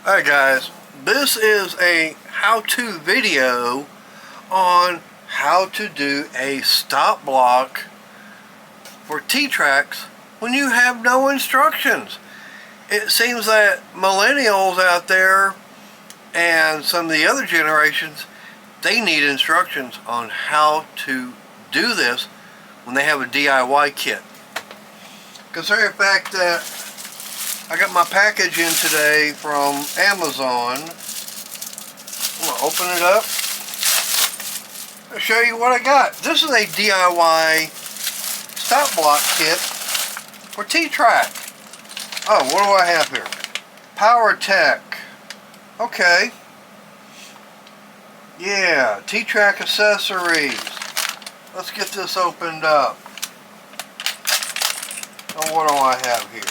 Alright guys, this is a how-to video on how to do a stop block for T-tracks when you have no instructions. It seems that millennials out there and some of the other generations, they need instructions on how to do this when they have a DIY kit. Considering the fact that I got my package in today from Amazon. I'm going to open it up and show you what I got. This is a DIY stop block kit for T-Track. Oh, what do I have here? Power Tech. Okay. Yeah, T-Track accessories. Let's get this opened up. Oh, what do I have here?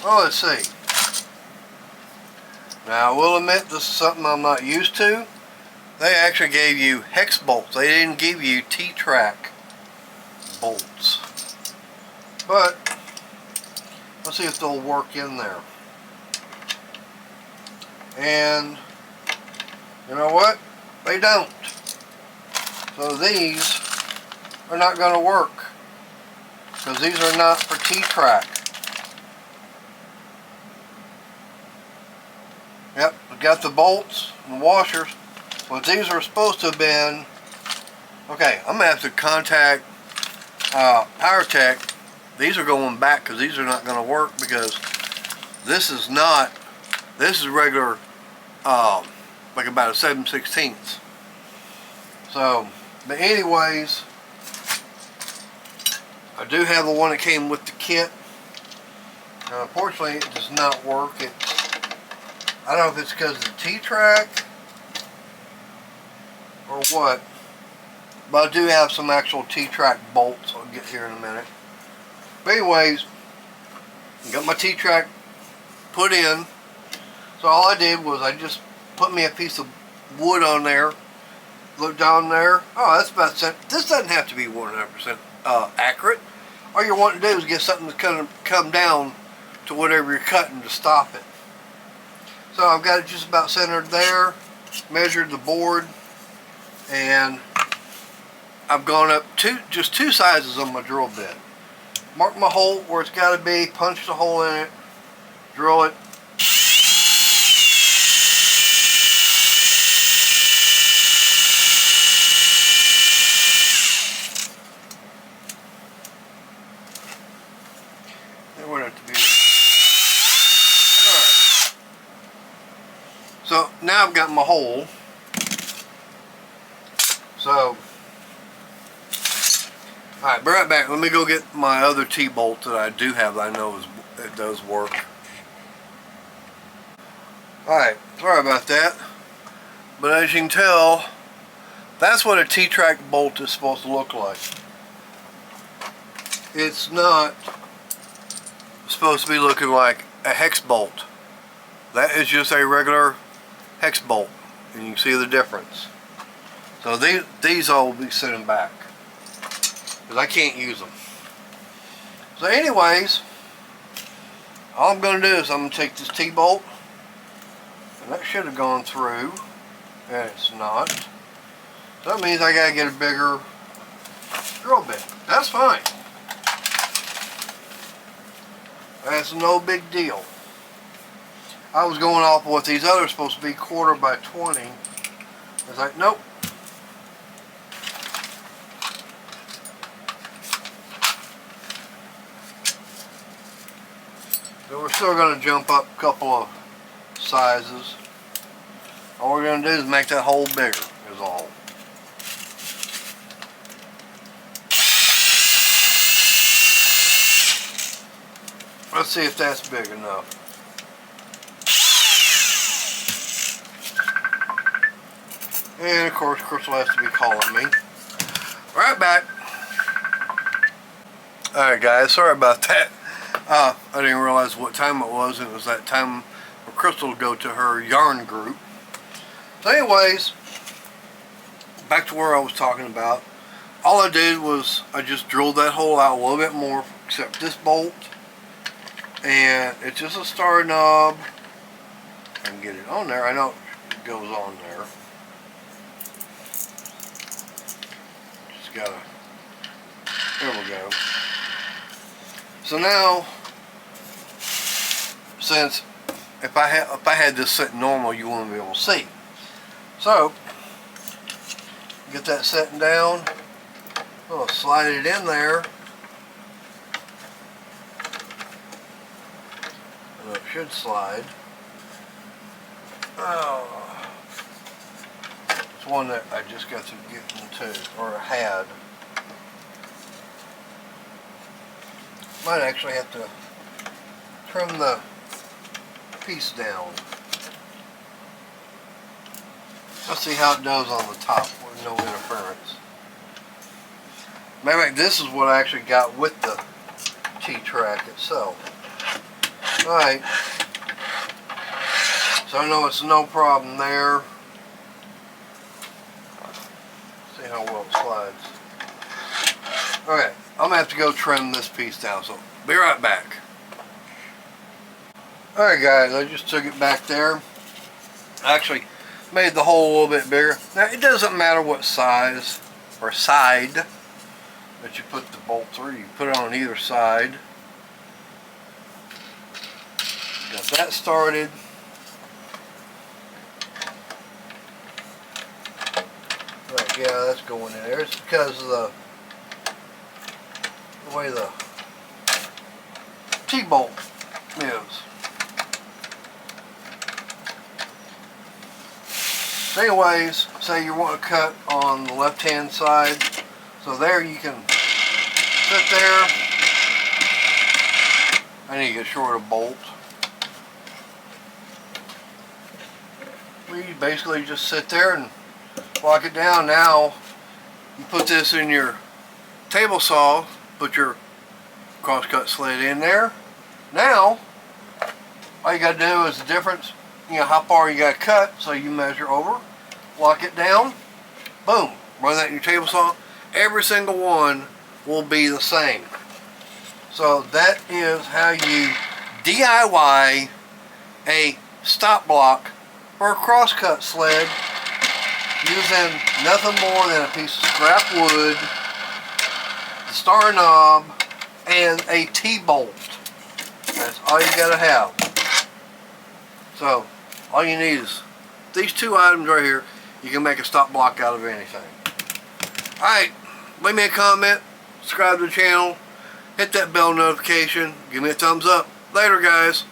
Oh, let's see. Now, I will admit this is something I'm not used to. They actually gave you hex bolts. They didn't give you T-Track bolts. But, let's see if they'll work in there. And, you know what? They don't. So these are not going to work. Because these are not for T-Track. Yep, we got the bolts and the washers, but these are supposed to have been. Okay, I'm gonna have to contact Power Tech. These are going back because these are not going to work because this is not. This is regular, like about a 7/16. So, but anyways, I do have the one that came with the kit. Unfortunately, it does not work. I don't know if it's because of the T-Track or what, but I do have some actual T-Track bolts. I'll get here in a minute. But anyways, I got my T-Track put in. So all I did was I just put me a piece of wood on there. Look down there. Oh, that's about set. This doesn't have to be 100% accurate. All you're wanting to do is get something that's going to come down to whatever you're cutting to stop it. So I've got it just about centered there, measured the board, and I've gone up just two sizes on my drill bit. Mark my hole where it's got to be, punch the hole in it, drill it. It wouldn't have to be. So now I've got my hole. So, alright, be right back. Let me go get my other T-bolt that I do have that I know it does work. Alright, sorry about that. But as you can tell, that's what a T-Track bolt is supposed to look like. It's not supposed to be looking like a hex bolt. That is just a regular hex bolt, and you can see the difference. So these all will be sitting back because I can't use them. So anyways, all I'm going to do is I'm going to take this T-bolt, and that should have gone through, and it's not. So that means I got to get a bigger drill bit. That's fine. That's no big deal. I was going off of what these others supposed to be 1/4 by 20. I was like, nope. So we're still going to jump up a couple of sizes. All we're going to do is make that hole bigger, is all. Let's see if that's big enough. And of course Crystal has to be calling me. Right back. Alright guys, sorry about that. I didn't realize what time it was. It was that time for Crystal to go to her yarn group. So anyways, back to where I was talking about. All I did was I just drilled that hole out a little bit more, except this bolt and it's just a star knob. I can get it on there. I know it goes on there. Just gotta. There we go. So now, since if I had this set normal, you wouldn't be able to see. So get that setting down. I'll slide it in there. And it should slide. Oh, it's one that I just got to get into, or had. Might actually have to trim the piece down. Let's see how it does on the top with no interference. Maybe this is what I actually got with the T-Track itself. Alright. So I know it's no problem there. See how well it slides. Okay, I'm going to have to go trim this piece down, so be right back. Alright guys, I just took it back there. I actually made the hole a little bit bigger. Now it doesn't matter what size or side that you put the bolt through. You put it on either side. Got that started. Right, yeah, that's going in there. It's because of the way the T-bolt is. So anyways, say you want to cut on the left hand side, so there you can sit there. I need to get short a bolt. We basically just sit there and lock it down. Now you put this in your table saw, put your crosscut sled in there. Now all you got to do is the difference, you know, how far you got to cut, so you measure over, lock it down, boom, run that in your table saw. Every single one will be the same. So that is how you DIY a stop block for a crosscut sled using nothing more than a piece of scrap wood, the star knob, and a T-bolt. That's all you gotta have. So all you need is these two items right here. You can make a stop block out of anything. Alright, leave me a comment, subscribe to the channel, hit that bell notification, give me a thumbs up. Later guys.